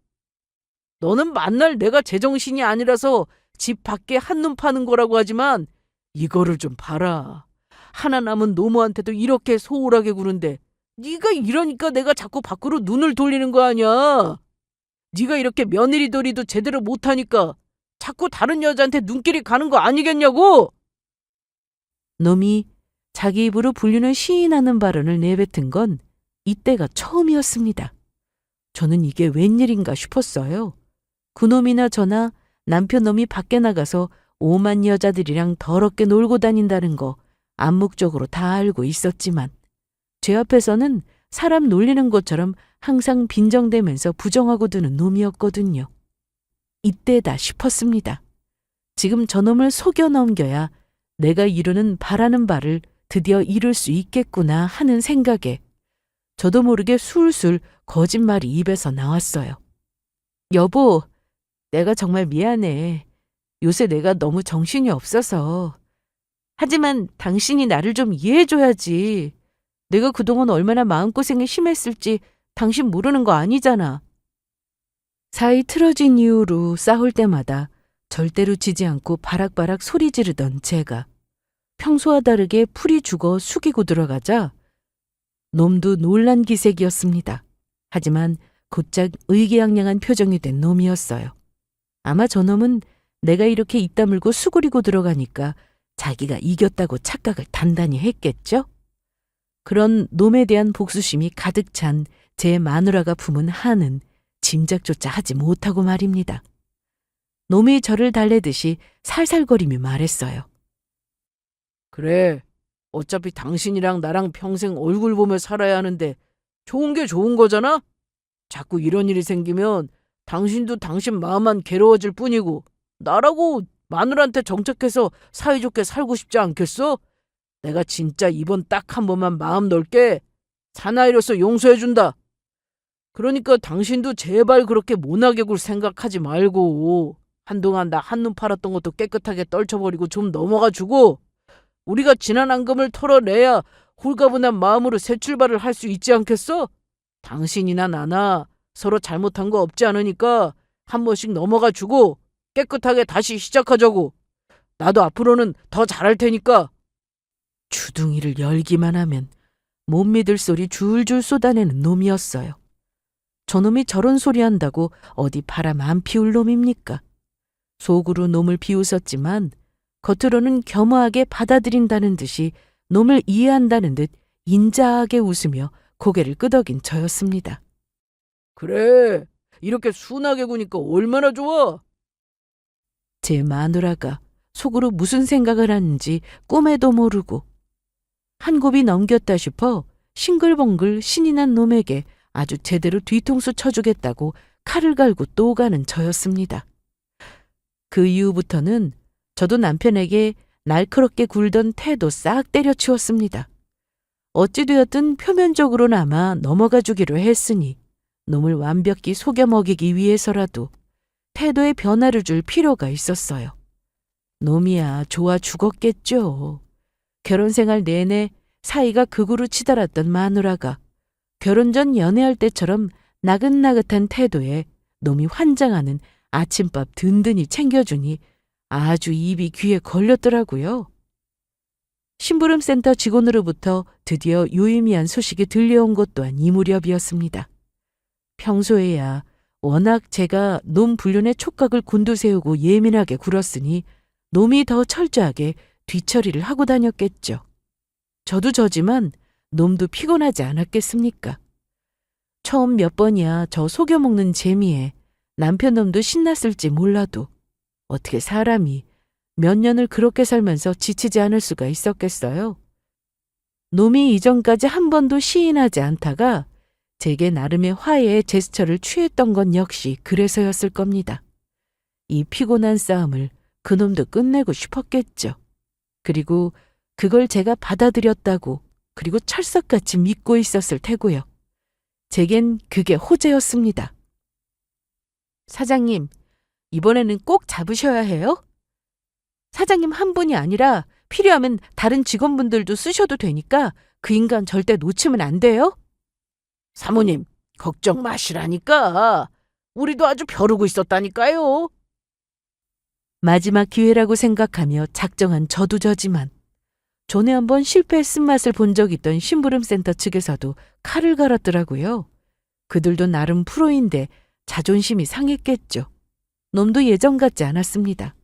너는 만날 내가 제정신이 아니라서 집 밖에 한눈 파는 거라고 하지만 이거를 좀 봐라. 하나 남은 노모한테도 이렇게 소홀하게 구는데 네가 이러니까 내가 자꾸 밖으로 눈을 돌리는 거 아니야. 네가 이렇게 며느리 도리도 제대로 못하니까 자꾸 다른 여자한테 눈길이 가는 거 아니겠냐고. 놈이 자기 입으로 불륜을 시인하는 발언을 내뱉은 건 이때가 처음이었습니다. 저는 이게 웬일인가 싶었어요. 그놈이나 저나 남편놈이 밖에 나가서 오만 여자들이랑 더럽게 놀고 다닌다는 거 암묵적으로 다 알고 있었지만 제 앞에서는 사람 놀리는 것처럼 항상 빈정대면서 부정하고 드는 놈이었거든요. 이때다 싶었습니다. 지금 저놈을 속여 넘겨야 내가 이루는 바라는 바를 드디어 이룰 수 있겠구나 하는 생각에 저도 모르게 술술 거짓말이 입에서 나왔어요. 여보, 내가 정말 미안해. 요새 내가 너무 정신이 없어서. 하지만 당신이 나를 좀 이해해줘야지. 내가 그동안 얼마나 마음고생이 심했을지 당신 모르는 거 아니잖아. 사이 틀어진 이후로 싸울 때마다 절대로 지지 않고 바락바락 소리 지르던 제가 평소와 다르게 풀이 죽어 숙이고 들어가자 놈도 놀란 기색이었습니다. 하지만 곧장 의기양양한 표정이 된 놈이었어요. 아마 저놈은 내가 이렇게 입 다물고 수그리고 들어가니까 자기가 이겼다고 착각을 단단히 했겠죠? 그런 놈에 대한 복수심이 가득 찬 제 마누라가 품은 한은 짐작조차 하지 못하고 말입니다. 놈이 저를 달래듯이 살살거리며 말했어요. 그래, 어차피 당신이랑 나랑 평생 얼굴 보며 살아야 하는데 좋은 게 좋은 거잖아? 자꾸 이런 일이 생기면 당신도 당신 마음만 괴로워질 뿐이고 나라고 마누라한테 정착해서 사이좋게 살고 싶지 않겠어? 내가 진짜 이번 딱 한 번만 마음 넓게 사나이로서 용서해준다. 그러니까 당신도 제발 그렇게 모나게 굴 생각하지 말고 한동안 나 한눈 팔았던 것도 깨끗하게 떨쳐버리고 좀 넘어가 주고 우리가 지난 앙금을 털어내야 홀가분한 마음으로 새 출발을 할 수 있지 않겠어? 당신이나 나나 서로 잘못한 거 없지 않으니까 한 번씩 넘어가 주고 깨끗하게 다시 시작하자고. 나도 앞으로는 더 잘할 테니까. 주둥이를 열기만 하면 못 믿을 소리 줄줄 쏟아내는 놈이었어요. 저놈이 저런 소리 한다고 어디 바람 안 피울 놈입니까? 속으로 놈을 비웃었지만 겉으로는 겸허하게 받아들인다는 듯이 놈을 이해한다는 듯 인자하게 웃으며 고개를 끄덕인 저였습니다. 그래, 이렇게 순하게 구니까 얼마나 좋아. 제 마누라가 속으로 무슨 생각을 하는지 꿈에도 모르고 한 곱이 넘겼다 싶어 싱글벙글 신이 난 놈에게 아주 제대로 뒤통수 쳐주겠다고 칼을 갈고 또 가는 저였습니다. 그 이후부터는 저도 남편에게 날카롭게 굴던 태도 싹 때려치웠습니다. 어찌되었든 표면적으로나마 넘어가 주기로 했으니 놈을 완벽히 속여 먹이기 위해서라도 태도에 변화를 줄 필요가 있었어요. 놈이야 좋아 죽었겠죠. 결혼 생활 내내 사이가 극으로 치달았던 마누라가 결혼 전 연애할 때처럼 나긋나긋한 태도에 놈이 환장하는 아침밥 든든히 챙겨주니 아주 입이 귀에 걸렸더라고요. 심부름센터 직원으로부터 드디어 유의미한 소식이 들려온 것 또한 이 무렵이었습니다. 평소에야 워낙 제가 놈 불륜의 촉각을 곤두세우고 예민하게 굴었으니 놈이 더 철저하게 뒤처리를 하고 다녔겠죠. 저도 저지만 놈도 피곤하지 않았겠습니까? 처음 몇 번이야 저 속여먹는 재미에 남편 놈도 신났을지 몰라도 어떻게 사람이 몇 년을 그렇게 살면서 지치지 않을 수가 있었겠어요? 놈이 이전까지 한 번도 시인하지 않다가 제게 나름의 화해의 제스처를 취했던 건 역시 그래서였을 겁니다. 이 피곤한 싸움을 그놈도 끝내고 싶었겠죠. 그리고 그걸 제가 받아들였다고 그리고 철석같이 믿고 있었을 테고요. 제겐 그게 호재였습니다. 사장님, 이번에는 꼭 잡으셔야 해요? 사장님 한 분이 아니라 필요하면 다른 직원분들도 쓰셔도 되니까 그 인간 절대 놓치면 안 돼요? 사모님, 걱정 마시라니까. 우리도 아주 벼르고 있었다니까요. 마지막 기회라고 생각하며 작정한 저도 저지만 전에 한번 실패의 쓴맛을 본 적 있던 심부름센터 측에서도 칼을 갈았더라고요. 그들도 나름 프로인데 자존심이 상했겠죠. 놈도 예전 같지 않았습니다.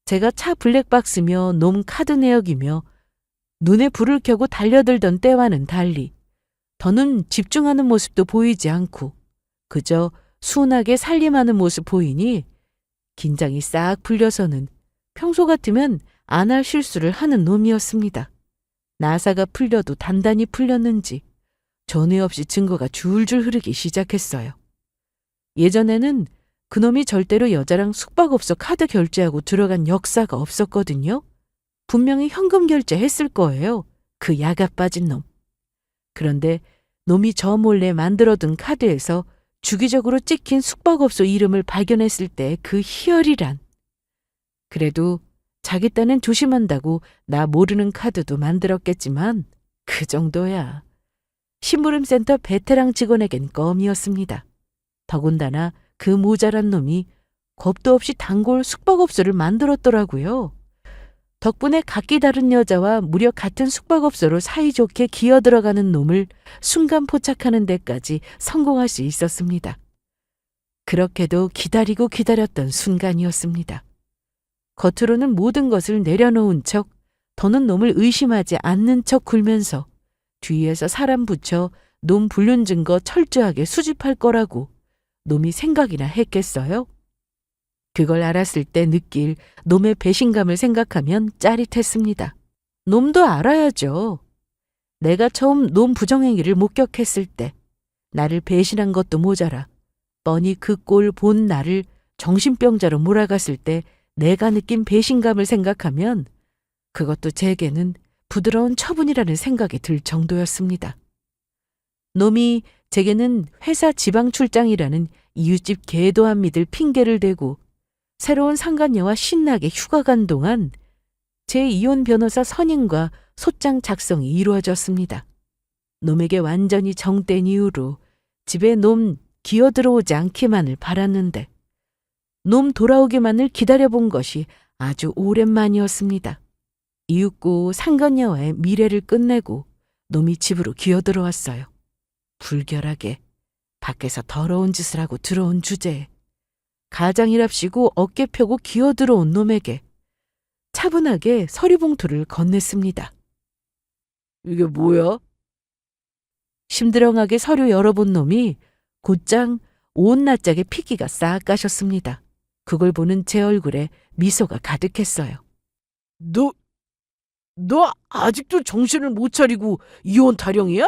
제가 차 블랙박스며 놈 카드 내역이며 눈에 불을 켜고 달려들던 때와는 달리 더는 집중하는 모습도 보이지 않고 그저 순하게 살림하는 모습 보이니 긴장이 싹 풀려서는 평소 같으면 안 할 실수를 하는 놈이었습니다. 나사가 풀려도 단단히 풀렸는지 전에 없이 증거가 줄줄 흐르기 시작했어요. 예전에는 그놈이 절대로 여자랑 숙박업소 카드 결제하고 들어간 역사가 없었거든요. 분명히 현금 결제했을 거예요. 그 야가 빠진 놈. 그런데 놈이 저 몰래 만들어둔 카드에서 주기적으로 찍힌 숙박업소 이름을 발견했을 때 그 희열이란. 그래도 자기 딴엔 조심한다고 나 모르는 카드도 만들었겠지만 그 정도야. 심부름센터 베테랑 직원에겐 껌이었습니다. 더군다나 그 모자란 놈이 겁도 없이 단골 숙박업소를 만들었더라고요. 덕분에 각기 다른 여자와 무려 같은 숙박업소로 사이좋게 기어들어가는 놈을 순간 포착하는 데까지 성공할 수 있었습니다. 그렇게도 기다리고 기다렸던 순간이었습니다. 겉으로는 모든 것을 내려놓은 척, 더는 놈을 의심하지 않는 척 굴면서 뒤에서 사람 붙여 놈 불륜 증거 철저하게 수집할 거라고 놈이 생각이나 했겠어요? 그걸 알았을 때 느낄 놈의 배신감을 생각하면 짜릿했습니다. 놈도 알아야죠. 내가 처음 놈 부정행위를 목격했을 때 나를 배신한 것도 모자라 뻔히 그 꼴 본 나를 정신병자로 몰아갔을 때 내가 느낀 배신감을 생각하면 그것도 제게는 부드러운 처분이라는 생각이 들 정도였습니다. 놈이 제게는 회사 지방 출장이라는 이웃집 개도 안 믿을 핑계를 대고 새로운 상간녀와 신나게 휴가 간 동안 제 이혼 변호사 선임과 소장 작성이 이루어졌습니다. 놈에게 완전히 정뗀 이후로 집에 놈 기어들어오지 않기만을 바랐는데 놈 돌아오기만을 기다려본 것이 아주 오랜만이었습니다. 이윽고 상간녀와의 미래를 끝내고 놈이 집으로 기어들어왔어요. 불결하게 밖에서 더러운 짓을 하고 들어온 주제에 가장이랍시고 어깨 펴고 기어들어온 놈에게 차분하게 서류봉투를 건넸습니다. 이게 뭐야? 심드렁하게 서류 열어본 놈이 곧장 온 낯짝에 피기가 싹 가셨습니다. 그걸 보는 제 얼굴에 미소가 가득했어요. 너 아직도 정신을 못 차리고 이혼 타령이야?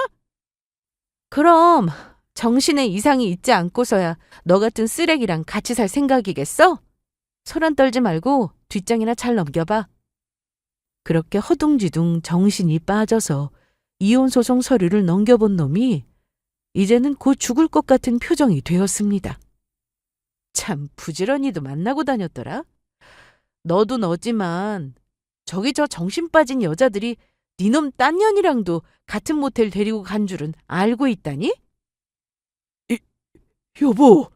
그럼 정신에 이상이 있지 않고서야 너 같은 쓰레기랑 같이 살 생각이겠어? 소란 떨지 말고 뒷장이나 잘 넘겨봐. 그렇게 허둥지둥 정신이 빠져서 이혼소송 서류를 넘겨본 놈이 이제는 곧 죽을 것 같은 표정이 되었습니다. 참 부지런히도 만나고 다녔더라. 너도 너지만 저기 저 정신 빠진 여자들이 니놈 딴 년이랑도 같은 모텔 데리고 간 줄은 알고 있다니? 여보,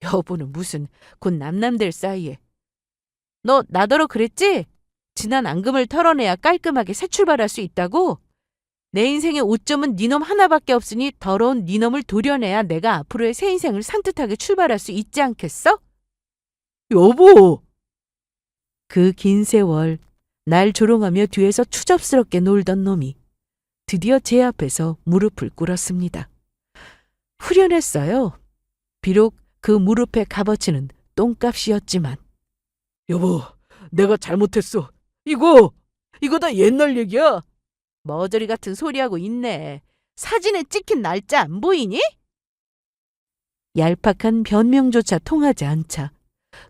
여보는 무슨 곧 남남될 사이에. 너 나더러 그랬지? 지난 앙금을 털어내야 깔끔하게 새 출발할 수 있다고? 내 인생의 오점은 니놈 하나밖에 없으니 더러운 니놈을 도려내야 내가 앞으로의 새 인생을 산뜻하게 출발할 수 있지 않겠어? 여보. 그 긴 세월 날 조롱하며 뒤에서 추접스럽게 놀던 놈이 드디어 제 앞에서 무릎을 꿇었습니다. 후련했어요. 비록 그 무릎에 값어치는 똥값이었지만. 여보, 내가 잘못했어. 이거 다 옛날 얘기야. 머저리 같은 소리하고 있네. 사진에 찍힌 날짜 안 보이니? 얄팍한 변명조차 통하지 않자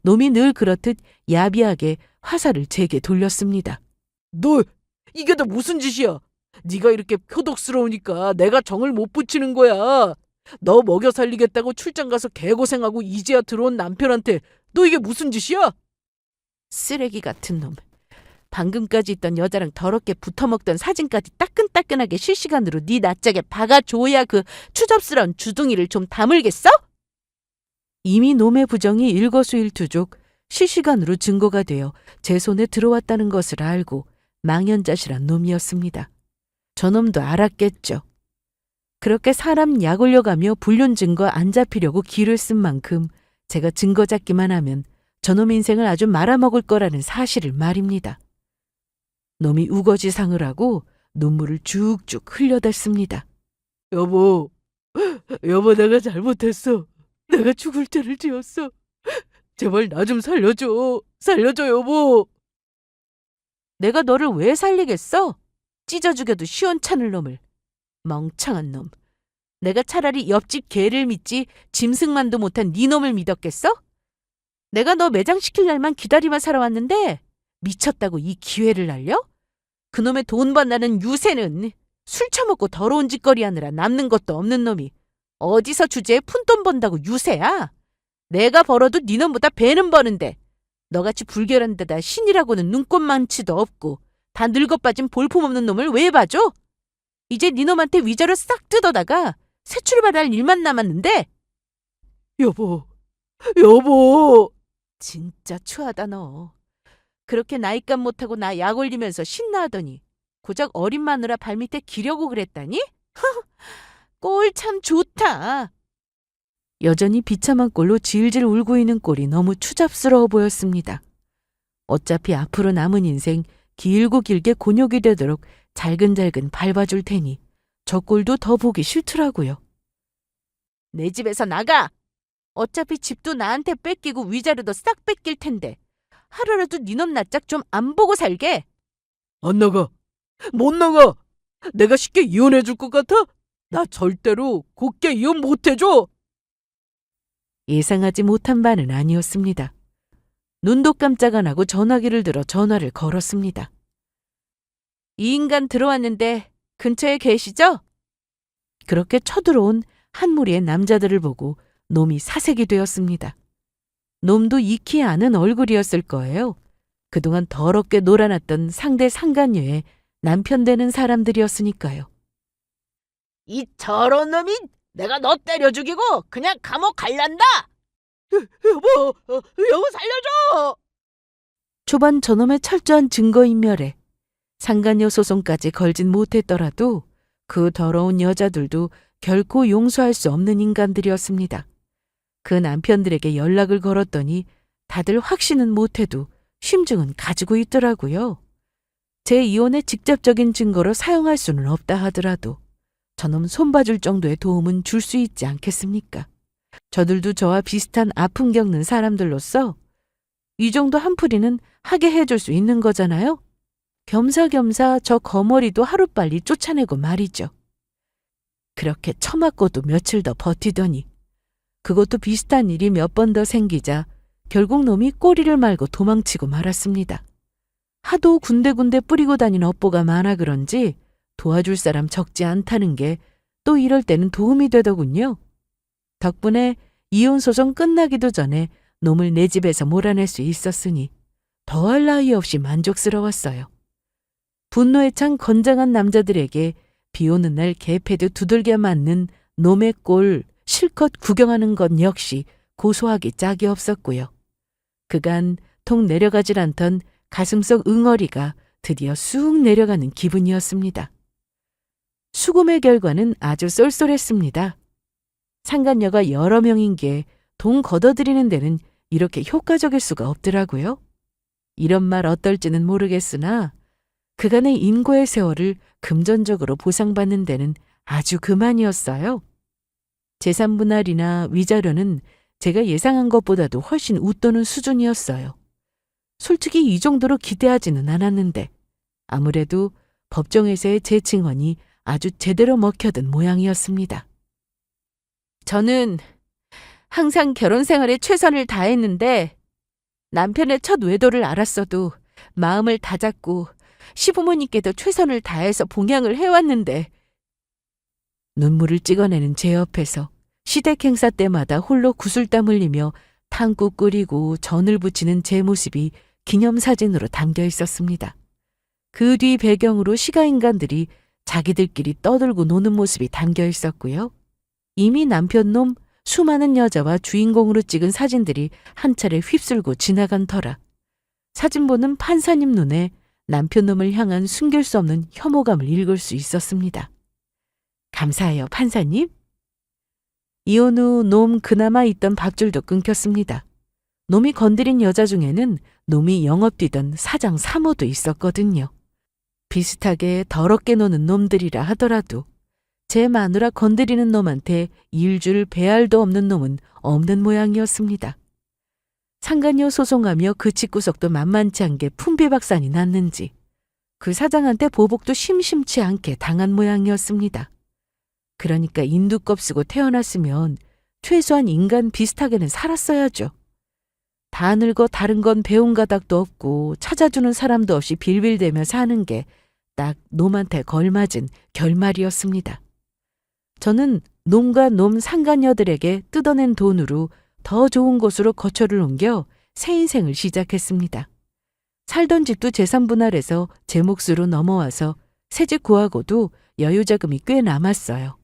놈이 늘 그렇듯 야비하게 화살을 제게 돌렸습니다. 너 이게 다 무슨 짓이야? 네가 이렇게 표독스러우니까 내가 정을 못 붙이는 거야. 너 먹여 살리겠다고 출장 가서 개고생하고 이제야 들어온 남편한테 너 이게 무슨 짓이야? 쓰레기 같은 놈. 방금까지 있던 여자랑 더럽게 붙어먹던 사진까지 따끈따끈하게 실시간으로 네 낯짝에 박아줘야 그 추접스러운 주둥이를 좀 다물겠어? 이미 놈의 부정이 일거수일투족 실시간으로 증거가 되어 제 손에 들어왔다는 것을 알고 망연자실한 놈이었습니다. 저놈도 알았겠죠. 그렇게 사람 약 올려가며 불륜 증거 안 잡히려고 기를 쓴 만큼 제가 증거 잡기만 하면 저놈 인생을 아주 말아먹을 거라는 사실을 말입니다. 놈이 우거지상을 하고 눈물을 쭉쭉 흘려댔습니다. 여보, 내가 잘못했어. 내가 죽을 죄를 지었어. 제발 나 좀 살려줘. 살려줘, 여보. 내가 너를 왜 살리겠어? 찢어 죽여도 시원찮을 놈을. 멍청한 놈. 내가 차라리 옆집 개를 믿지 짐승만도 못한 네 놈을 믿었겠어? 내가 너 매장시킬 날만 기다리며 살아왔는데 미쳤다고 이 기회를 날려? 그놈의 돈 번다는 유세는 술 처먹고 더러운 짓거리 하느라 남는 것도 없는 놈이 어디서 주제에 푼돈 번다고 유세야? 내가 벌어도 네 놈보다 배는 버는데 너같이 불결한 데다 신이라고는 눈꽃만치도 없고 다 늙어빠진 볼품없는 놈을 왜 봐줘? 이제 네 놈한테 위자료 싹 뜯어다가 새 출발할 일만 남았는데. 여보. 진짜 추하다 너. 그렇게 나이값 못하고 나 약 올리면서 신나하더니 고작 어린 마누라 발밑에 기려고 그랬다니? 꼴 참 좋다. 여전히 비참한 꼴로 질질 울고 있는 꼴이 너무 추잡스러워 보였습니다. 어차피 앞으로 남은 인생 길고 길게 곤욕이 되도록 잘근잘근 밟아줄 테니 저 꼴도 더 보기 싫더라고요. 내 집에서 나가! 어차피 집도 나한테 뺏기고 위자료도 싹 뺏길 텐데 하루라도 니놈 낯짝 좀 안 보고 살게. 안 나가. 못 나가. 내가 쉽게 이혼해 줄 것 같아? 나 절대로 곱게 이혼 못 해줘. 예상하지 못한 바는 아니었습니다. 눈도 깜짝 안 하고 전화기를 들어 전화를 걸었습니다. 이 인간 들어왔는데 근처에 계시죠? 그렇게 쳐들어온 한 무리의 남자들을 보고 놈이 사색이 되었습니다. 놈도 익히 아는 얼굴이었을 거예요. 그동안 더럽게 놀아놨던 상대 상간녀의 남편 되는 사람들이었으니까요. 이 저런 놈이 내가 너 때려 죽이고 그냥 감옥 갈란다. 여보, 여보 살려줘. 초반 저놈의 철저한 증거인멸에 상간녀 소송까지 걸진 못했더라도 그 더러운 여자들도 결코 용서할 수 없는 인간들이었습니다. 그 남편들에게 연락을 걸었더니 다들 확신은 못해도 심증은 가지고 있더라고요. 제 이혼의 직접적인 증거로 사용할 수는 없다 하더라도 저놈 손봐줄 정도의 도움은 줄 수 있지 않겠습니까? 저들도 저와 비슷한 아픔 겪는 사람들로서 이 정도 한풀이는 하게 해줄 수 있는 거잖아요? 겸사겸사 저 거머리도 하루빨리 쫓아내고 말이죠. 그렇게 처맞고도 며칠 더 버티더니 그것도 비슷한 일이 몇 번 더 생기자 결국 놈이 꼬리를 말고 도망치고 말았습니다. 하도 군데군데 뿌리고 다닌 업보가 많아 그런지 도와줄 사람 적지 않다는 게 또 이럴 때는 도움이 되더군요. 덕분에 이혼 소송 끝나기도 전에 놈을 내 집에서 몰아낼 수 있었으니 더할 나위 없이 만족스러웠어요. 분노에 찬 건장한 남자들에게 비 오는 날 개패드 두들겨 맞는 놈의 꼴 실컷 구경하는 것 역시 고소하기 짝이 없었고요. 그간 통 내려가질 않던 가슴속 응어리가 드디어 쑥 내려가는 기분이었습니다. 수금의 결과는 아주 쏠쏠했습니다. 상간녀가 여러 명인 게 돈 걷어들이는 데는 이렇게 효과적일 수가 없더라고요. 이런 말 어떨지는 모르겠으나 그간의 인고의 세월을 금전적으로 보상받는 데는 아주 그만이었어요. 재산분할이나 위자료는 제가 예상한 것보다도 훨씬 웃도는 수준이었어요. 솔직히 이 정도로 기대하지는 않았는데 아무래도 법정에서의 제 증언이 아주 제대로 먹혀든 모양이었습니다. 저는 항상 결혼 생활에 최선을 다했는데 남편의 첫 외도를 알았어도 마음을 다잡고 시부모님께도 최선을 다해서 봉양을 해왔는데 눈물을 찍어내는 제 옆에서 시댁 행사 때마다 홀로 구슬땀 흘리며 탕국 끓이고 전을 부치는 제 모습이 기념사진으로 담겨 있었습니다. 그 뒤 배경으로 시가인간들이 자기들끼리 떠들고 노는 모습이 담겨 있었고요. 이미 남편놈 수많은 여자와 주인공으로 찍은 사진들이 한 차례 휩쓸고 지나간 터라 사진 보는 판사님 눈에 남편놈을 향한 숨길 수 없는 혐오감을 읽을 수 있었습니다. 감사해요, 판사님. 이혼 후 놈 그나마 있던 밥줄도 끊겼습니다. 놈이 건드린 여자 중에는 놈이 영업 뛰던 사장 3호도 있었거든요. 비슷하게 더럽게 노는 놈들이라 하더라도 제 마누라 건드리는 놈한테 일줄 배알도 없는 놈은 없는 모양이었습니다. 상간녀 소송하며 그 집구석도 만만치 않게 풍비박산이 났는지 그 사장한테 보복도 심심치 않게 당한 모양이었습니다. 그러니까 인두껍 쓰고 태어났으면 최소한 인간 비슷하게는 살았어야죠. 다 늙어 다른 건 배운 가닥도 없고 찾아주는 사람도 없이 빌빌대며 사는 게 딱 놈한테 걸맞은 결말이었습니다. 저는 놈과 놈 상간녀들에게 뜯어낸 돈으로 더 좋은 곳으로 거처를 옮겨 새 인생을 시작했습니다. 살던 집도 재산분할해서 제 몫으로 넘어와서 새집 구하고도 여유자금이 꽤 남았어요.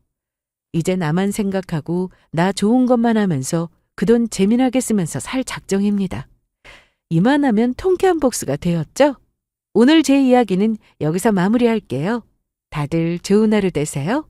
이제 나만 생각하고 나 좋은 것만 하면서 그 돈 재미나게 쓰면서 살 작정입니다. 이만하면 통쾌한 복수가 되었죠? 오늘 제 이야기는 여기서 마무리할게요. 다들 좋은 하루 되세요.